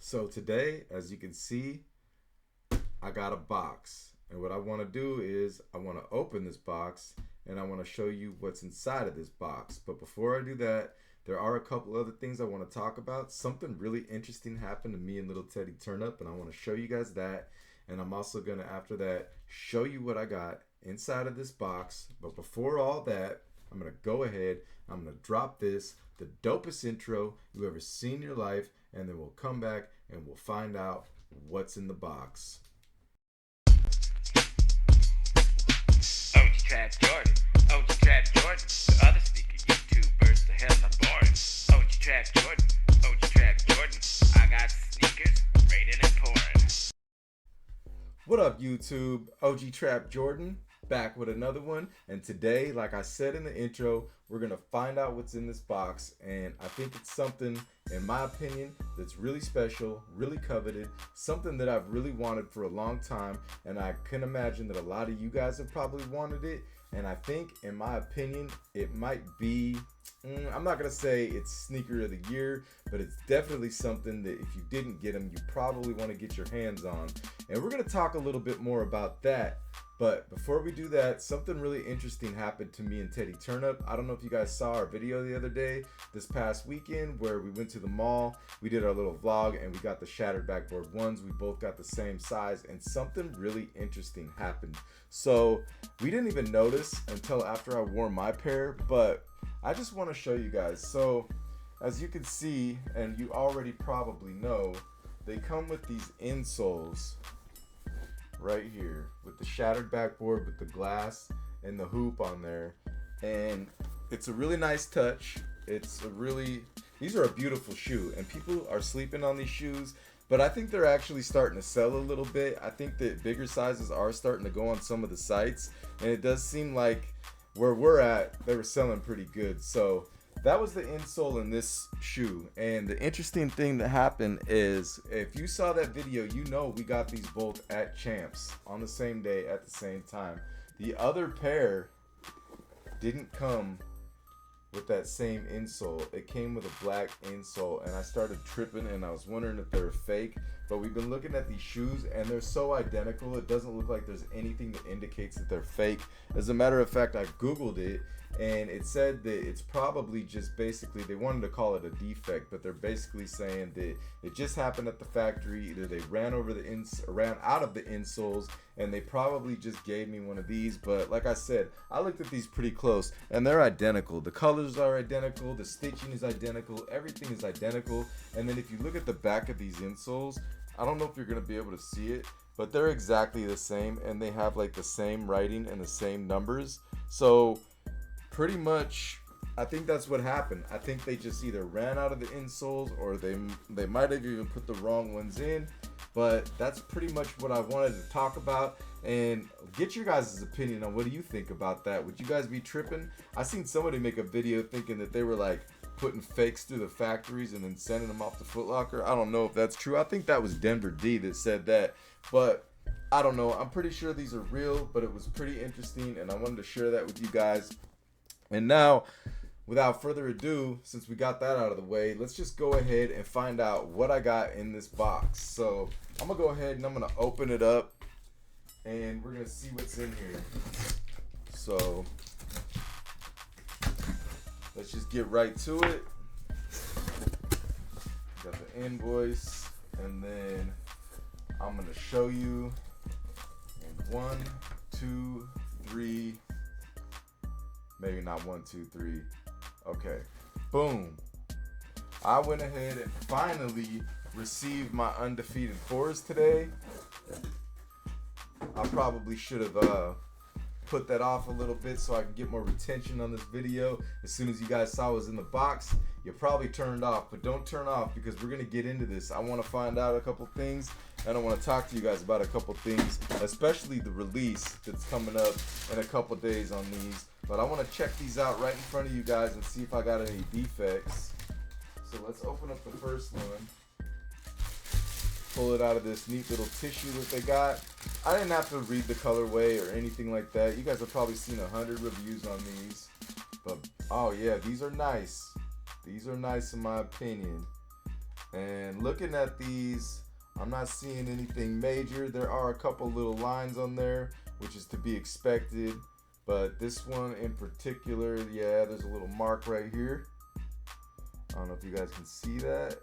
So today, as you can see, I got a box. And what I want to do is I want to open this box and I want to show you what's inside of this box. But before I do that, there are a couple other things I want to talk about. Something really interesting happened to me and little Teddy Turnip, and I want to show you guys that. And I'm also going to, after that, show you what I got inside of this box. But before all that, I'm going to go ahead, I'm going to drop this, the dopest intro you've ever seen in your life, and then we'll come back and we'll find out what's in the box. OG Trap Jordan, OG Trap Jordan, the other sneaker YouTubers, the hell are boring. OG Trap Jordan, OG Trap Jordan, I got sneakers, raining and pouring. What up, YouTube? OG Trap Jordan back with another one, and today, like I said in the intro, we're gonna find out what's in this box. And I think it's something, in my opinion, that's really special, really coveted, something that I've really wanted for a long time, and I can imagine that a lot of you guys have probably wanted it. And I think, in my opinion, it might be, I'm not gonna say it's sneaker of the year, but it's definitely something that if you didn't get them, you probably want to get your hands on. And we're gonna talk a little bit more about that. But before we do that, something really interesting happened to me and Teddy Turnip. I don't know if you guys saw our video the other day, this past weekend, where we went to the mall. We did our little vlog and we got the shattered backboard ones. We both got the same size, and something really interesting happened. So we didn't even notice until after I wore my pair, but I just want to show you guys. So as you can see, and you already probably know, they come with these insoles right here with the shattered backboard with the glass and the hoop on there, and it's a really nice touch. These are a beautiful shoe, and people are sleeping on these shoes, but I think they're actually starting to sell a little bit. I think that bigger sizes are starting to go on some of the sites, and it does seem like where we're at, they were selling pretty good. So that was the insole in this shoe. And the interesting thing that happened is, if you saw that video, you know we got these both at Champs on the same day at the same time. The other pair didn't come with that same insole. It came with a black insole, and I started tripping and I was wondering if they were fake. But we've been looking at these shoes and they're so identical, it doesn't look like there's anything that indicates that they're fake. As a matter of fact, I googled it and it said that it's probably just basically, they wanted to call it a defect, but they're basically saying that it just happened at the factory. Either they ran out of the insoles, and they probably just gave me one of these. But like I said, I looked at these pretty close and they're identical. The colors are identical, the stitching is identical, everything is identical. And then if you look at the back of these insoles, I don't know if you're gonna be able to see it, but they're exactly the same, and they have like the same writing and the same numbers. So pretty much, I think that's what happened. I think they just either ran out of the insoles, or they might have even put the wrong ones in. But that's pretty much what I wanted to talk about, and get your guys' opinion on what do you think about that. Would you guys be tripping? I seen somebody make a video thinking that they were like putting fakes through the factories and then sending them off to Foot Locker. I don't know if that's true. I think that was Denver D that said that, but I don't know. I'm pretty sure these are real, but it was pretty interesting, and I wanted to share that with you guys. And now, without further ado, since we got that out of the way, let's just go ahead and find out what I got in this box. So I'm gonna go ahead and I'm gonna open it up, and we're gonna see what's in here. So let's just get right to it. Got the invoice, and then I'm gonna show you in 1, 2, 3. Maybe not 1, 2, 3. Okay, boom. I went ahead and finally received my Undefeated 4s today. I probably should have put that off a little bit so I can get more retention on this video. As soon as you guys saw it was in the box, you probably turned off, but don't turn off, because we're gonna get into this. I want to find out a couple things, and I want to talk to you guys about a couple things, especially the release that's coming up in a couple days on these. But I want to check these out right in front of you guys and see if I got any defects. So let's open up the first one. Pull it out of this neat little tissue that they got. I didn't have to read the colorway or anything like that. You guys have probably seen 100 reviews on these. But oh yeah, these are nice. These are nice in my opinion. And looking at these, I'm not seeing anything major. There are a couple little lines on there, which is to be expected. But this one in particular, yeah, there's a little mark right here. I don't know if you guys can see that.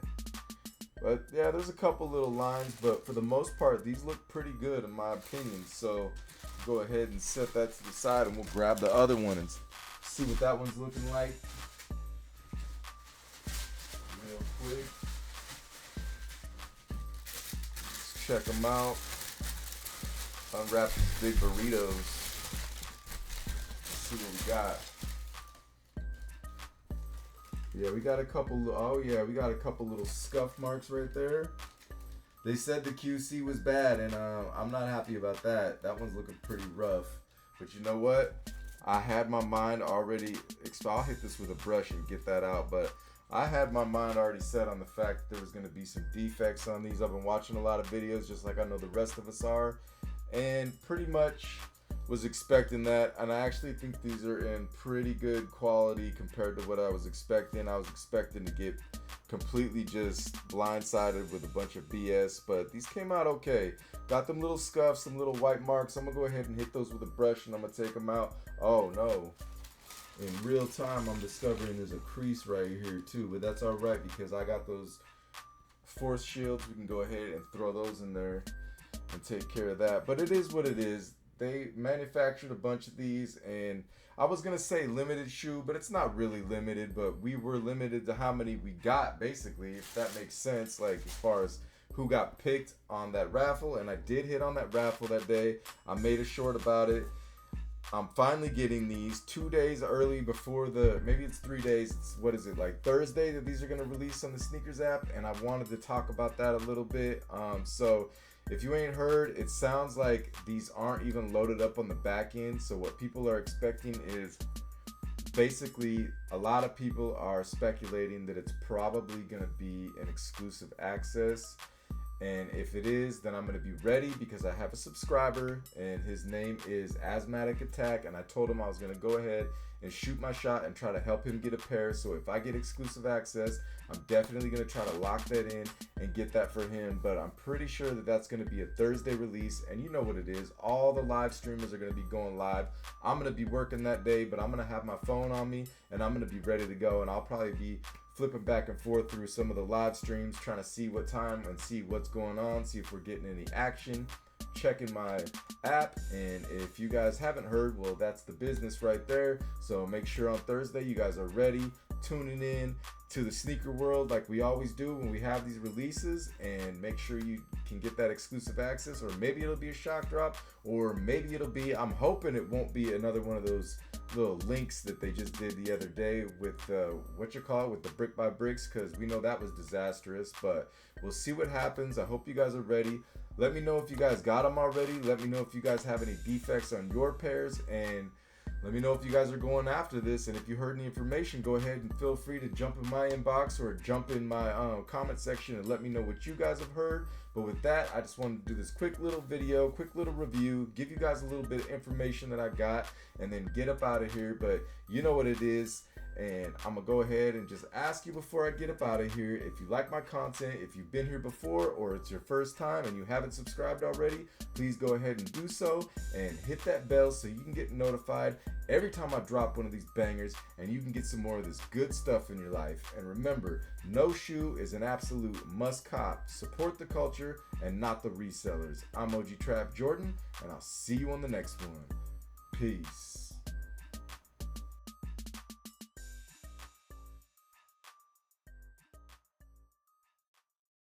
But yeah, there's a couple little lines, but for the most part, these look pretty good in my opinion. So go ahead and set that to the side and we'll grab the other one and see what that one's looking like. Real quick. Let's check them out. Unwrap these big burritos. See what we got. Yeah, we got a couple. Oh yeah, we got a couple little scuff marks right there. They said the QC was bad, and I'm not happy about that. That one's looking pretty rough. But you know what? I had my mind already. I'll hit this with a brush and get that out. But I had my mind already set on the fact that there was going to be some defects on these. I've been watching a lot of videos, just like I know the rest of us are, and pretty much was expecting that. And I actually think these are in pretty good quality compared to what I was expecting. I was expecting to get completely just blindsided with a bunch of BS, but these came out okay. Got them little scuffs, some little white marks. I'm gonna go ahead and hit those with a brush and I'm gonna take them out. Oh no, in real time I'm discovering there's a crease right here too, but that's all right because I got those force shields. We can go ahead and throw those in there and take care of that. But it is what it is. They manufactured a bunch of these, and I was gonna say limited shoe, but it's not really limited, but we were limited to how many we got, basically, if that makes sense, like as far as who got picked on that raffle. And I did hit on that raffle that day. I made a short about it. I'm finally getting these 2 days early before maybe it's 3 days, what is it, like Thursday that these are gonna release on the sneakers app, and I wanted to talk about that a little bit. So if you ain't heard, it sounds like these aren't even loaded up on the back end. So what people are expecting is basically a lot of people are speculating that it's probably going to be an exclusive access. And if it is, then I'm going to be ready because I have a subscriber and his name is Asthmatic Attack. And I told him I was going to go ahead and shoot my shot and try to help him get a pair. So if I get exclusive access, I'm definitely going to try to lock that in and get that for him. But I'm pretty sure that that's going to be a Thursday release. And you know what it is. All the live streamers are going to be going live. I'm going to be working that day, but I'm going to have my phone on me and I'm going to be ready to go. And I'll probably be flipping back and forth through some of the live streams, trying to see what time and see what's going on, see if we're getting any action, checking my app. And if you guys haven't heard, well, that's the business right there. So make sure on Thursday you guys are ready, tuning in to the sneaker world like we always do when we have these releases, and make sure you can get that exclusive access. Or maybe it'll be a shock drop, or maybe it'll be, I'm hoping it won't be another one of those little links that they just did the other day with with the brick by bricks, because we know that was disastrous. But we'll see what happens. I hope you guys are ready. Let me know if you guys got them already. Let me know if you guys have any defects on your pairs, and let me know if you guys are going after this. And if you heard any information, go ahead and feel free to jump in my inbox or jump in my comment section and let me know what you guys have heard. But with that, I just wanted to do this quick little video, quick little review, give you guys a little bit of information that I got, and then get up out of here. But you know what it is. And I'm going to go ahead and just ask you before I get up out of here, if you like my content, if you've been here before or it's your first time and you haven't subscribed already, please go ahead and do so and hit that bell so you can get notified every time I drop one of these bangers, and you can get some more of this good stuff in your life. And remember, no shoe is an absolute must cop. Support the culture and not the resellers. I'm OG Trap Jordan, and I'll see you on the next one. Peace.